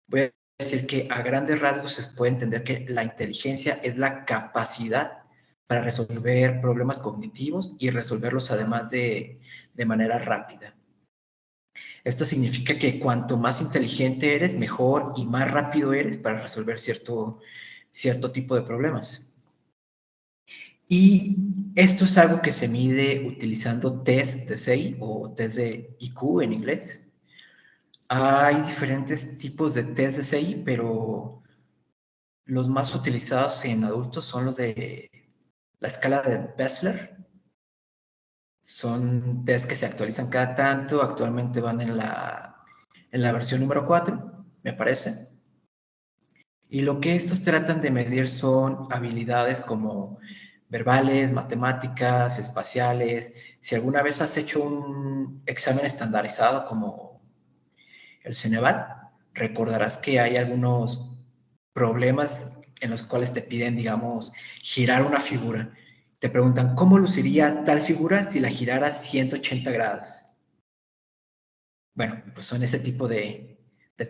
Voy a decir que a grandes rasgos se puede entender que la inteligencia es la capacidad para resolver problemas cognitivos y resolverlos además de manera rápida. Esto significa que cuanto más inteligente eres, mejor y más rápido eres para resolver cierto tipo de problemas. Y esto es algo que se mide utilizando test de CI o test de IQ en inglés. Hay diferentes tipos de test de CI, pero los más utilizados en adultos son los de la escala de Bessler. Son test que se actualizan cada tanto. Actualmente van en la versión número 4, me parece. Y lo que estos tratan de medir son habilidades como verbales, matemáticas, espaciales. Si alguna vez has hecho un examen estandarizado como el Ceneval, recordarás que hay algunos problemas en los cuales te piden, digamos, girar una figura. Te preguntan, ¿cómo luciría tal figura si la giraras 180 grados? Bueno, pues son ese tipo de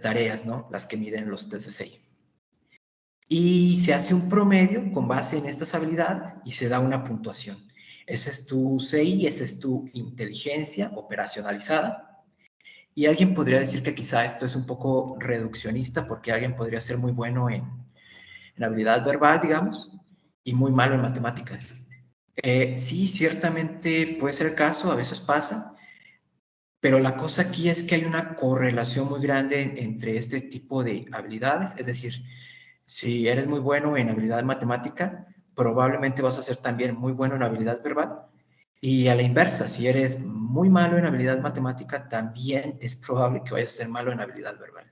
tareas, ¿no? Las que miden los test de CI. Y se hace un promedio con base en estas habilidades y se da una puntuación. Ese es tu CI, esa es tu inteligencia operacionalizada. Y alguien podría decir que quizá esto es un poco reduccionista porque alguien podría ser muy bueno en habilidad verbal, digamos, y muy malo en matemáticas. Sí, ciertamente puede ser el caso, a veces pasa, pero la cosa aquí es que hay una correlación muy grande entre este tipo de habilidades, es decir, si eres muy bueno en habilidad matemática, probablemente vas a ser también muy bueno en habilidad verbal. Y a la inversa, si eres muy malo en habilidad matemática, también es probable que vayas a ser malo en habilidad verbal.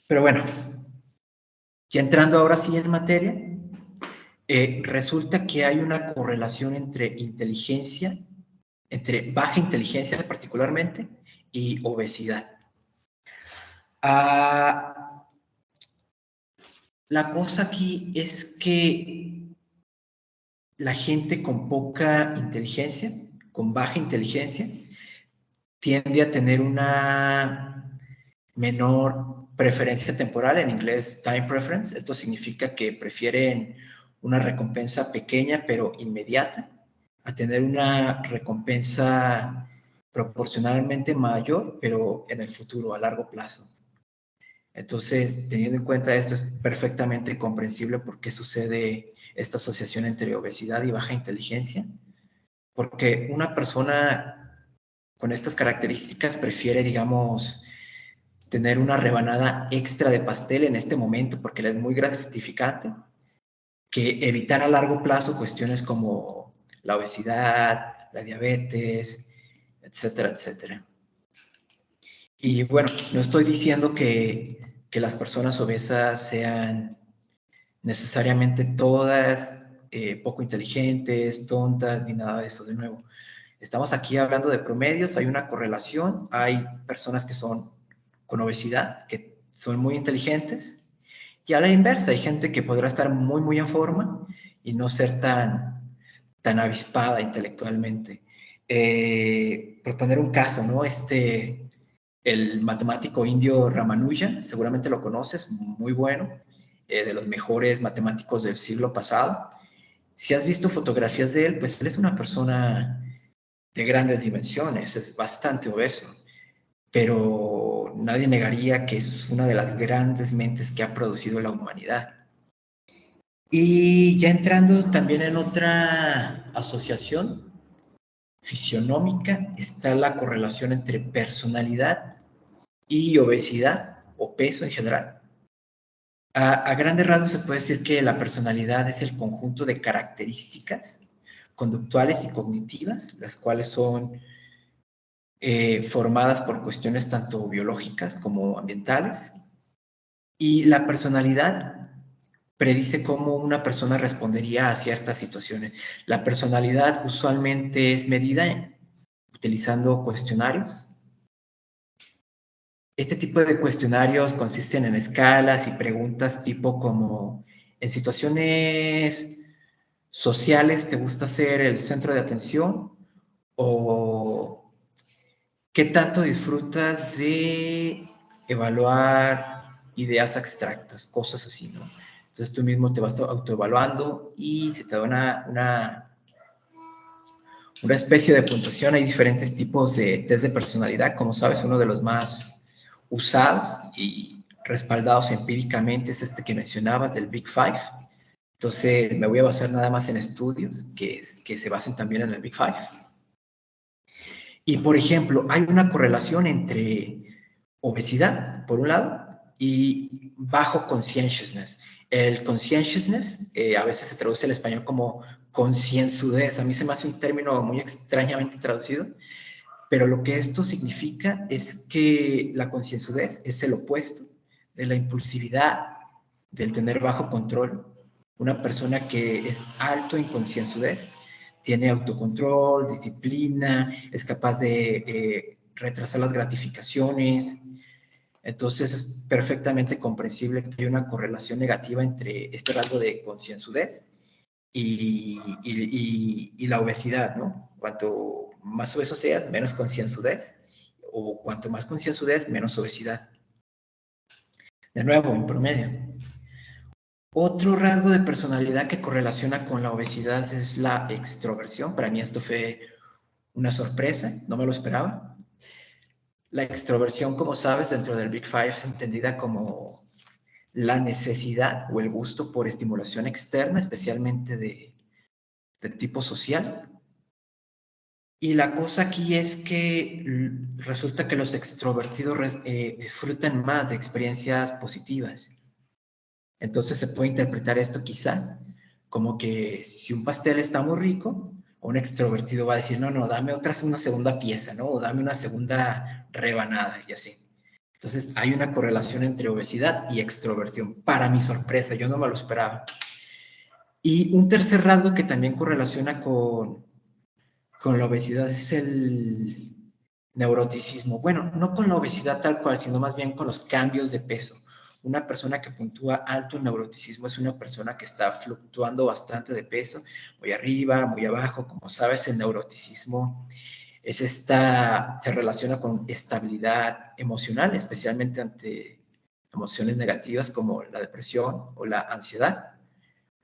Pero bueno, ya entrando ahora sí en materia, resulta que hay una correlación entre inteligencia, entre baja inteligencia particularmente, y obesidad. La cosa aquí es que la gente con poca inteligencia, con baja inteligencia, tiende a tener una menor preferencia temporal, en inglés time preference. Esto significa que prefieren una recompensa pequeña pero inmediata a tener una recompensa proporcionalmente mayor pero en el futuro, a largo plazo. Entonces, teniendo en cuenta esto, es perfectamente comprensible por qué sucede esta asociación entre obesidad y baja inteligencia, porque una persona con estas características prefiere, digamos, tener una rebanada extra de pastel en este momento porque le es muy gratificante, que evitar a largo plazo cuestiones como la obesidad, la diabetes, etcétera, etcétera. Y bueno, no estoy diciendo que las personas obesas sean necesariamente todas poco inteligentes, tontas, ni nada de eso. De nuevo, estamos aquí hablando de promedios, hay una correlación, hay personas que son con obesidad, que son muy inteligentes, y a la inversa, hay gente que podrá estar muy, muy en forma y no ser tan avispada intelectualmente. Por poner un caso, ¿no? El matemático indio Ramanujan, seguramente lo conoces, muy bueno, de los mejores matemáticos del siglo pasado. Si has visto fotografías de él, pues él es una persona de grandes dimensiones, es bastante obeso, pero nadie negaría que es una de las grandes mentes que ha producido la humanidad. Y ya entrando también en otra asociación fisionómica, está la correlación entre personalidad y obesidad o peso en general. A grandes rasgos se puede decir que la personalidad es el conjunto de características conductuales y cognitivas, las cuales son formadas por cuestiones tanto biológicas como ambientales. Y la personalidad predice cómo una persona respondería a ciertas situaciones. La personalidad usualmente es medida utilizando cuestionarios. Este tipo de cuestionarios consisten en escalas y preguntas tipo como, en situaciones sociales, ¿te gusta ser el centro de atención? ¿O qué tanto disfrutas de evaluar ideas abstractas, cosas así, ¿no? Entonces tú mismo te vas autoevaluando y se te da una especie de puntuación. Hay diferentes tipos de test de personalidad, como sabes, uno de los más usados y respaldados empíricamente es este que mencionabas del Big Five. Entonces me voy a basar nada más en estudios que se basen también en el Big Five. Y por ejemplo, hay una correlación entre obesidad, por un lado, y bajo conscientiousness. El conscientiousness a veces se traduce al español como concienzudez. A mí se me hace un término muy extrañamente traducido, pero lo que esto significa es que la concienzudez es el opuesto de la impulsividad, del tener bajo control. Una persona que es alto en concienzudez tiene autocontrol, disciplina, es capaz de retrasar las gratificaciones. Entonces es perfectamente comprensible que hay una correlación negativa entre este rasgo de concienzudez y la obesidad, ¿no? Cuanto más obeso seas, menos concienzudez, o cuanto más concienzudez, menos obesidad. De nuevo, en promedio. Otro rasgo de personalidad que correlaciona con la obesidad es la extroversión. Para mí esto fue una sorpresa, no me lo esperaba. La extroversión, como sabes, dentro del Big Five, es entendida como la necesidad o el gusto por estimulación externa, especialmente de tipo social. Y la cosa aquí es que resulta que los extrovertidos disfrutan más de experiencias positivas. Entonces se puede interpretar esto quizá como que si un pastel está muy rico, un extrovertido va a decir, no, no, dame una segunda pieza, ¿no? O dame una segunda rebanada y así. Entonces hay una correlación entre obesidad y extroversión. Para mi sorpresa, yo no me lo esperaba. Y un tercer rasgo que también correlaciona con la obesidad es el neuroticismo. Bueno, no con la obesidad tal cual, sino más bien con los cambios de peso. Una persona que puntúa alto en neuroticismo es una persona que está fluctuando bastante de peso, muy arriba, muy abajo. Como sabes, el neuroticismo se relaciona con estabilidad emocional, especialmente ante emociones negativas como la depresión o la ansiedad.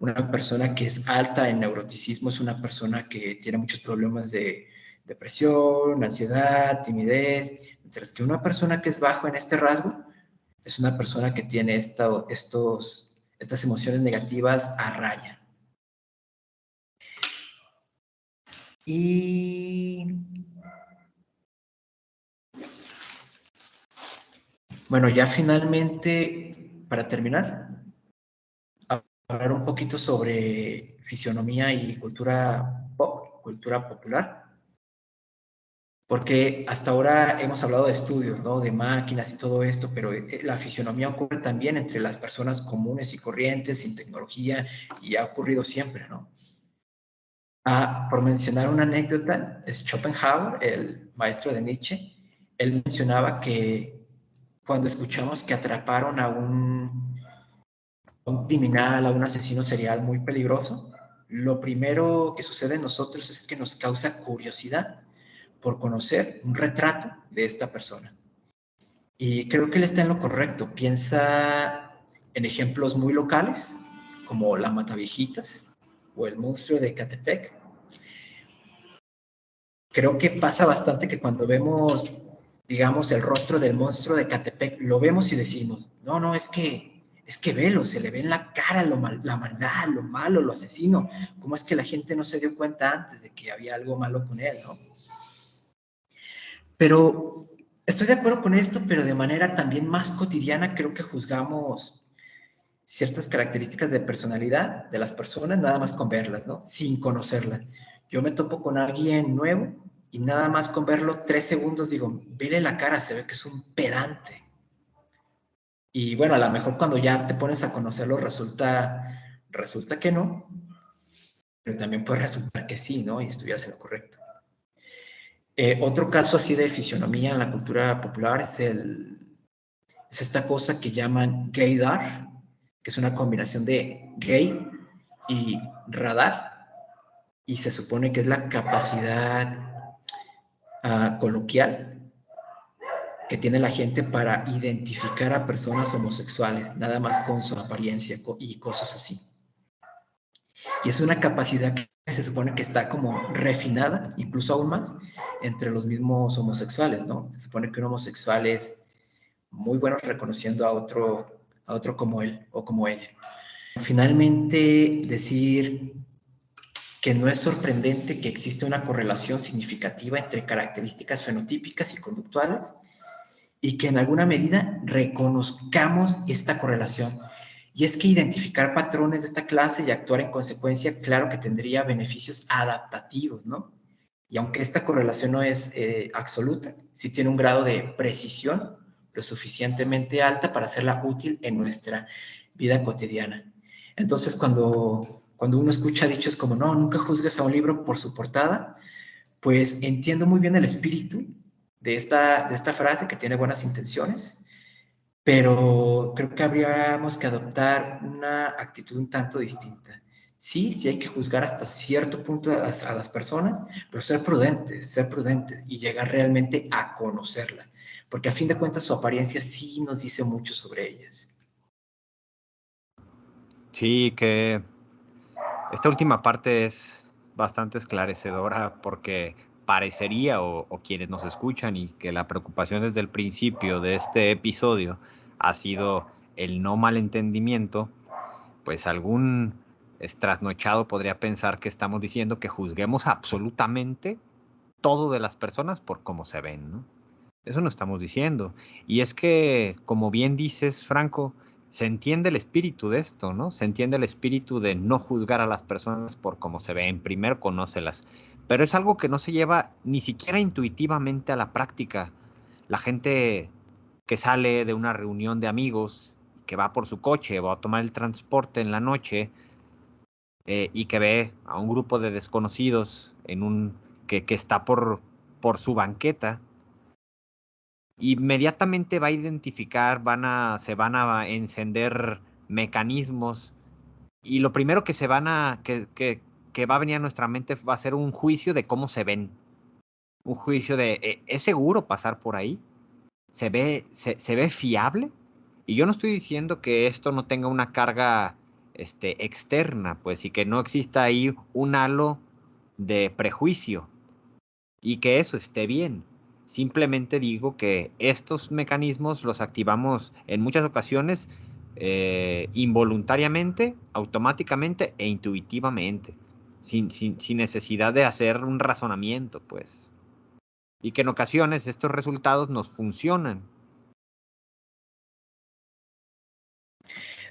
Una persona que es alta en neuroticismo es una persona que tiene muchos problemas de depresión, ansiedad, timidez, mientras que una persona que es bajo en este rasgo es una persona que tiene estas emociones negativas a raya. Y bueno, ya finalmente, para terminar, hablar un poquito sobre fisionomía y cultura pop, cultura popular. Porque hasta ahora hemos hablado de estudios, ¿no? De máquinas y todo esto, pero la fisionomía ocurre también entre las personas comunes y corrientes, sin tecnología, y ha ocurrido siempre, ¿no? Por mencionar una anécdota, es Schopenhauer, el maestro de Nietzsche. Él mencionaba que cuando escuchamos que atraparon a un criminal, a un asesino serial muy peligroso, lo primero que sucede en nosotros es que nos causa curiosidad por conocer un retrato de esta persona. Y creo que él está en lo correcto. Piensa en ejemplos muy locales, como la Mataviejitas o el monstruo de Ecatepec. Creo que pasa bastante que cuando vemos, digamos, el rostro del monstruo de Ecatepec, lo vemos y decimos, no, no, es que velo, se le ve en la cara la maldad, lo malo, lo asesino. ¿Cómo es que la gente no se dio cuenta antes de que había algo malo con él, no? Pero estoy de acuerdo con esto, pero de manera también más cotidiana creo que juzgamos ciertas características de personalidad de las personas nada más con verlas, ¿no? Sin conocerlas. Yo me topo con alguien nuevo y nada más con verlo 3 segundos digo, vele la cara, se ve que es un pedante. Y bueno, a lo mejor cuando ya te pones a conocerlo resulta que no, pero también puede resultar que sí, ¿no? Y estuvieras en lo correcto. Otro caso así de fisionomía en la cultura popular es esta cosa que llaman gaydar, que es una combinación de gay y radar, y se supone que es la capacidad coloquial que tiene la gente para identificar a personas homosexuales, nada más con su apariencia y cosas así. Y es una capacidad que se supone que está como refinada, incluso aún más, entre los mismos homosexuales, ¿no? Se supone que un homosexual es muy bueno reconociendo a otro como él o como ella. Finalmente, decir que no es sorprendente que existe una correlación significativa entre características fenotípicas y conductuales y que en alguna medida reconozcamos esta correlación. Y es que identificar patrones de esta clase y actuar en consecuencia, claro que tendría beneficios adaptativos, ¿no? Y aunque esta correlación no es absoluta, sí tiene un grado de precisión lo suficientemente alta para hacerla útil en nuestra vida cotidiana. Entonces, cuando uno escucha dichos como, no, nunca juzgues a un libro por su portada, pues entiendo muy bien el espíritu de esta frase que tiene buenas intenciones, pero creo que habríamos que adoptar una actitud un tanto distinta. Sí, sí hay que juzgar hasta cierto punto a las personas, pero ser prudentes y llegar realmente a conocerla, porque a fin de cuentas su apariencia sí nos dice mucho sobre ellas. Sí, que esta última parte es bastante esclarecedora porque parecería, o quienes nos escuchan, y que la preocupación desde el principio de este episodio ha sido el no malentendimiento, pues algún trasnochado podría pensar que estamos diciendo que juzguemos absolutamente todo de las personas por cómo se ven, ¿no? Eso no estamos diciendo. Y es que, como bien dices, Franco, se entiende el espíritu de esto, ¿no? Se entiende el espíritu de no juzgar a las personas por cómo se ven, primero conócelas. Pero es algo que no se lleva ni siquiera intuitivamente a la práctica. La gente que sale de una reunión de amigos, que va por su coche, va a tomar el transporte en la noche, y que ve a un grupo de desconocidos que está por su banqueta, inmediatamente va a identificar, se van a encender mecanismos, y lo primero que que va a venir a nuestra mente va a ser un juicio de cómo se ven, un juicio de, ¿es seguro pasar por ahí? Se ve fiable? Y yo no estoy diciendo que esto no tenga una carga externa, pues, y que no exista ahí un halo de prejuicio y que eso esté bien. Simplemente digo que estos mecanismos los activamos en muchas ocasiones involuntariamente, automáticamente e intuitivamente, sin necesidad de hacer un razonamiento, pues. Y que en ocasiones estos resultados nos funcionan.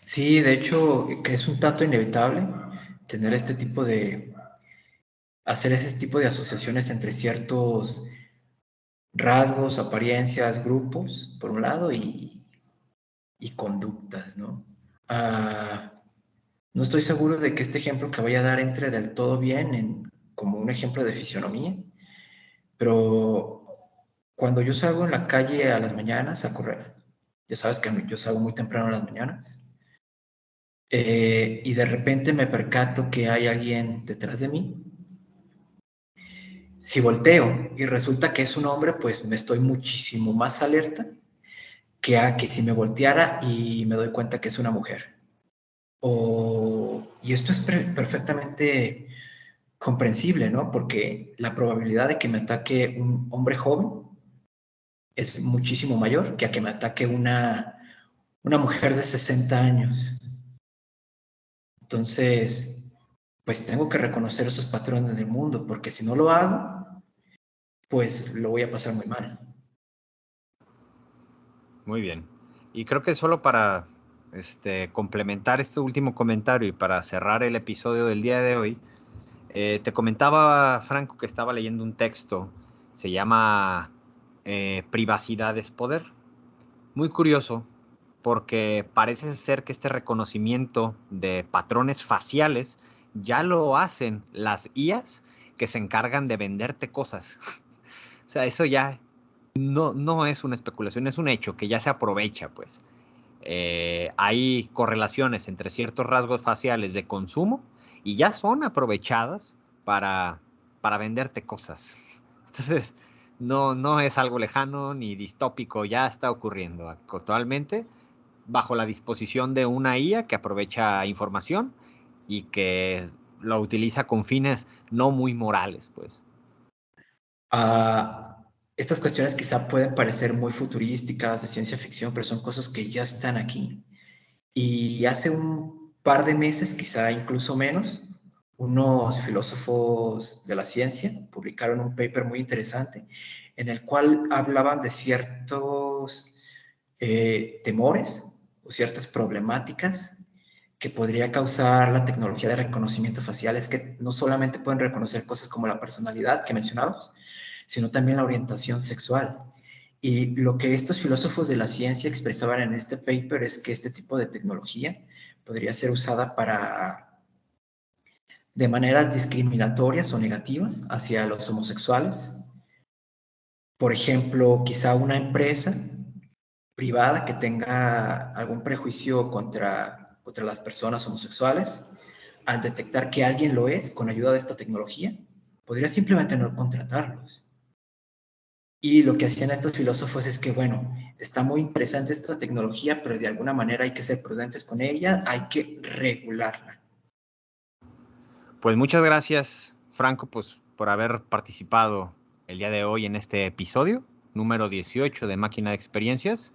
Sí, de hecho, que es un tanto inevitable tener hacer ese tipo de asociaciones entre ciertos rasgos, apariencias, grupos, por un lado, y conductas, ¿no? Ah, no estoy seguro de que este ejemplo que voy a dar entre del todo bien como un ejemplo de fisionomía, pero cuando yo salgo en la calle a las mañanas a correr, ya sabes que yo salgo muy temprano a las mañanas, y de repente me percato que hay alguien detrás de mí. Si volteo y resulta que es un hombre, pues me estoy muchísimo más alerta que a que si me volteara y me doy cuenta que es una mujer. Y esto es perfectamente comprensible, ¿no? Porque la probabilidad de que me ataque un hombre joven es muchísimo mayor que a que me ataque una mujer de 60 años. Entonces, pues tengo que reconocer esos patrones del mundo, porque si no lo hago, pues lo voy a pasar muy mal. Muy bien. Y creo que solo para complementar este último comentario y para cerrar el episodio del día de hoy, te comentaba, Franco, que estaba leyendo un texto, se llama Privacidad es Poder. Muy curioso, porque parece ser que este reconocimiento de patrones faciales ya lo hacen las IAs que se encargan de venderte cosas. O sea, eso ya no es una especulación, es un hecho que ya se aprovecha, pues. Hay correlaciones entre ciertos rasgos faciales de consumo y ya son aprovechadas para, para venderte cosas. Entonces, no es algo lejano ni distópico, ya está ocurriendo actualmente bajo la disposición de una IA que aprovecha información y que lo utiliza con fines no muy morales, pues. Estas cuestiones quizá pueden parecer muy futurísticas, de ciencia ficción, pero son cosas que ya están aquí. Y hace un par de meses, quizá incluso menos, unos filósofos de la ciencia publicaron un paper muy interesante en el cual hablaban de ciertos temores o ciertas problemáticas que podría causar la tecnología de reconocimiento facial. Es que no solamente pueden reconocer cosas como la personalidad que mencionábamos, sino también la orientación sexual. Y lo que estos filósofos de la ciencia expresaban en este paper es que este tipo de tecnología podría ser usada de maneras discriminatorias o negativas hacia los homosexuales. Por ejemplo, quizá una empresa privada que tenga algún prejuicio contra las personas homosexuales, al detectar que alguien lo es con ayuda de esta tecnología, podría simplemente no contratarlos. Y lo que hacían estos filósofos es que, bueno, está muy interesante esta tecnología, pero de alguna manera hay que ser prudentes con ella, hay que regularla. Pues muchas gracias, Franco, pues, por haber participado el día de hoy en este episodio, número 18 de Máquina de Experiencias.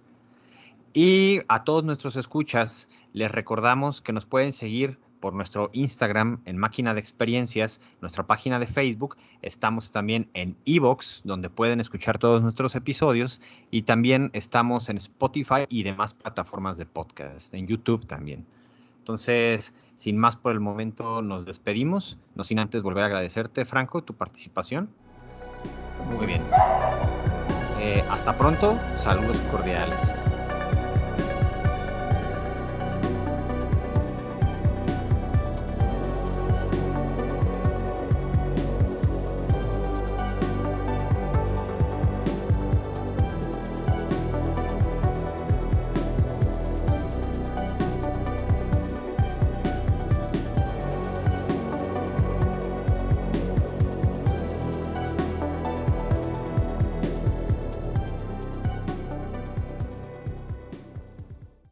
Y a todos nuestros escuchas, les recordamos que nos pueden seguir por nuestro Instagram en Máquina de Experiencias, nuestra página de Facebook. Estamos también en iVoox, donde pueden escuchar todos nuestros episodios. Y también estamos en Spotify y demás plataformas de podcast, en YouTube también. Entonces, sin más por el momento, nos despedimos. No sin antes volver a agradecerte, Franco, tu participación. Muy bien. Hasta pronto. Saludos cordiales.